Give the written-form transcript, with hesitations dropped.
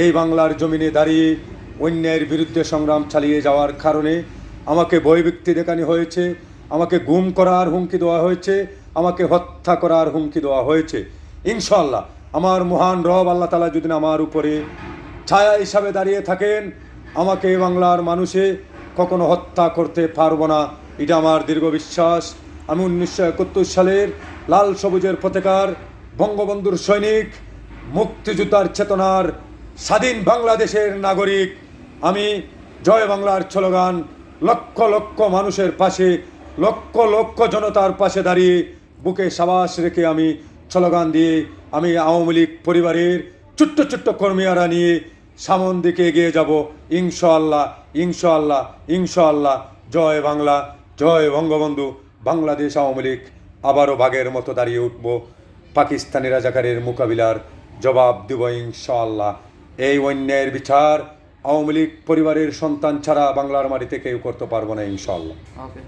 এই বাংলার জমিনে দাঁড়িয়ে অন্যায়ের বিরুদ্ধে সংগ্রাম চালিয়ে যাওয়ার কারণে আমাকে ভয়ভীতি দেখানো হয়েছে, আমাকে গুম করার হুমকি দেওয়া হয়েছে, আমাকে হত্যা করার হুমকি দেওয়া হয়েছে। ইনশাআল্লাহ আমার মহান রব আল্লাহ তাআলা যদি আমার উপরে ছায়া হিসাবে দাঁড়িয়ে থাকেন, আমাকে বাংলার মানুষে কখনো হত্যা করতে পারবো না, এটা আমার দীর্ঘ বিশ্বাস। আমি 1971 সালের লাল সবুজের পতাকার বঙ্গবন্ধুর সৈনিক, মুক্তিযোদ্ধার চেতনার স্বাধীন বাংলাদেশের নাগরিক। আমি জয় বাংলার স্লোগান লক্ষ লক্ষ মানুষের পাশে, লক্ষ লক্ষ জনতার পাশে দাঁড়িয়ে বুকে সাবাস রেখে আমি স্লোগান দিয়ে আমি আওয়ামী লীগ পরিবারের ছোট্ট ছোট্ট কর্মীরা নিয়ে সামন দিকে এগিয়ে যাব। ইনশাআল্লাহ, ইনশাআল্লাহ, ইনশাআল্লাহ। জয় বাংলা, জয় বঙ্গবন্ধু। বাংলাদেশ আওয়ামী লীগ আবারও বাঘের মতো দাঁড়িয়ে উঠব, পাকিস্তানি রাজাকারের মোকাবিলার জবাব দেব ইনশাআল্লাহ। এই অন্যায়ের বিচার আওয়ামী লীগ পরিবারের সন্তান ছাড়া বাংলার মাটিতে কেউ করতে পারবো না ইনশাআল্লাহ। ওকে।